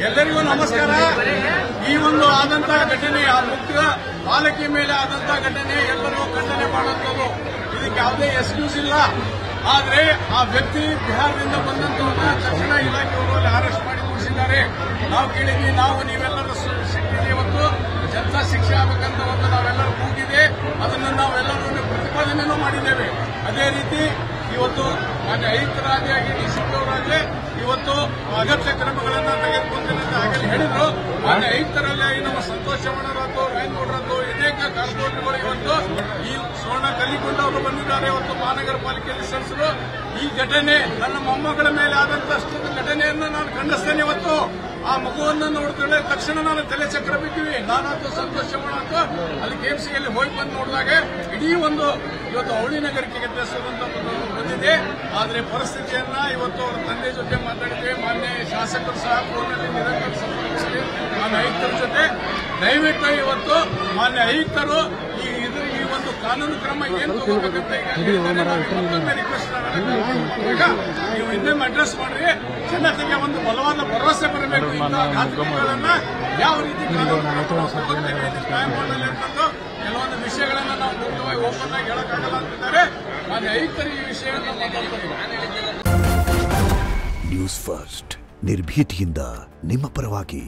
ಎಲ್ಲರಿಗೂ ನಮಸ್ಕಾರ. ಈ ಒಂದು ಆದಂತಹ ಘಟನೆ, ಆ ಮುಖ್ಯ ಬಾಲಕಿ ಮೇಲೆ ಆದಂತಹ ಘಟನೆ ಎಲ್ಲರೂ ಖಂಡನೆ ಮಾಡುವಂಥದ್ದು. ಇದಕ್ಕೆ ಯಾವುದೇ ಎಕ್ಸ್ಕ್ಯೂಸ್ ಇಲ್ಲ. ಆದರೆ ಆ ವ್ಯಕ್ತಿ ಬಿಹಾರದಿಂದ ಬಂದಂತವನ್ನ ತಕ್ಷಣ ಇಲಾಖೆಯವರು ಅಲ್ಲಿ ಅರೆಸ್ಟ್ ಮಾಡಿ ಮುಗಿಸಿದ್ದಾರೆ. ನಾವು ಕೇಳಿದ್ವಿ, ನೀವೆಲ್ಲರೂ ಸಿಕ್ಕಿದೆ, ಇವತ್ತು ಜನತಾ ಶಿಕ್ಷೆ ಆಗಬೇಕಂತ ಒಂದು ನಾವೆಲ್ಲರೂ ಕೂಗಿದೆ. ಅದನ್ನು ನಾವೆಲ್ಲರೂ ಪ್ರತಿಪಾದನೆಯೂ ಮಾಡಿದ್ದೇವೆ. ಅದೇ ರೀತಿ ಇವತ್ತು ಮಾನ್ಯ ಆಯುಕ್ತರಾಗಿ ಡಿಸಿಪಿ ಅವರಾಗಲಿ ಇವತ್ತು ಅಗತ್ಯ ಕ್ರಮಗಳನ್ನು ತೆಗೆದುಕೊಂಡೇನೆ ಅಂತ ಆಗಲೇ ಹೇಳಿದ್ರು. ಮಾನ್ಯ ಆಯುಕ್ತರಲ್ಲಿ ನಮ್ಮ ಸಂತೋಷ್ ಚವ್ಹಾಣರದ್ದು, ರಾಯನಗೌಡರದ್ದು, ಅನೇಕ ಕಾರ್ಪೊರೇಟರ್ಗಳು ಇವತ್ತು ಈ ಸ್ವರ್ಣ ಕಲ್ಲಿಗೊಂಡ ಅವರು ಬಂದಿದ್ದಾರೆ. ಇವತ್ತು ಮಹಾನಗರ ಪಾಲಿಕೆಯಲ್ಲಿ ಸದಸ್ಯರು ಈ ಘಟನೆ ನನ್ನ ಮೊಮ್ಮಗಳ ಮೇಲೆ ಆದಂತಷ್ಟು ಘಟನೆಯನ್ನು ನಾನು ಖಂಡಿಸ್ತೇನೆ. ಇವತ್ತು ಆ ಮಗುವನ್ನು ನೋಡಿದ್ರೆ ತಕ್ಷಣ ನಾನು ತಲೆ ಚಕ್ರ ಬಿದ್ದೀವಿ. ನಾನಂತೂ ಸಂತೋಷ್ ಚವ್ಹಾಣ ಅಂತ ಅಲ್ಲಿ ಕೆಎಂಸಿಯಲ್ಲಿ ಹೋಗಿ ಬಂದು ನೋಡಿದಾಗ ಇಡೀ ಒಂದು ಇವತ್ತು ಅವಳಿ ನಗರಕ್ಕೆ ತಿಳಿಸುವಂತ ಬಂದಿದೆ. ಆದರೆ ಪರಿಸ್ಥಿತಿಯನ್ನ ಇವತ್ತು ಅವರ ತಂದೆ ಜೊತೆ ಮಾತಾಡಿದ್ದೇವೆ. ಮಾನ್ಯ ಶಾಸಕರು ಸಹ ಫೋನ್ನಲ್ಲಿ ನಿರಂತರ ಸಂಪರ್ಕಿಸಿ ಮಾನ್ಯ ಆಯುಕ್ತರ ಜೊತೆ ದಯವಿಟ್ಟು ಇವತ್ತು ಮಾನ್ಯ ಆಯುಕ್ತರು ಈ ಒಂದು ಕಾನೂನು ಕ್ರಮ ಏನು ತಗೋಬೇಕಂತ ಮತ್ತೊಮ್ಮೆ ರಿಕ್ವೆಸ್ಟ್ ಈಗ ನೀವು ಇನ್ನೊಮ್ಮೆ ಅಡ್ರೆಸ್ ಮಾಡ್ರಿ. ಜನತೆಗೆ ಒಂದು ಬಲವಾದ ಭರವಸೆ ಬರಬೇಕು. ಇಂತಹ ಘಾತುಕಗಳನ್ನ ಯಾವ ರೀತಿ ನ್ಯಾಯ ಮಾಡಲಿ ಅಂತಂದು ಕೆಲವೊಂದು ವಿಷಯಗಳನ್ನ ನಾವು ಮುಖ್ಯವಾಗಿ ಓಪನ್ ಆಗಿ ಹೇಳಕ್ಕಾಗಲ್ಲ ಅಂತಿದ್ದಾರೆ. ಮಾನ್ಯ ಆಯುಕ್ತರು ಈ ವಿಷಯವನ್ನು ಮಾತಾಡ್ತಾರೆ. ನ್ಯೂಸ್ ಫಸ್ಟ್ ನಿರ್ಭೀತಿಯಿಂದ ನಿಮ್ಮ ಪರವಾಗಿ.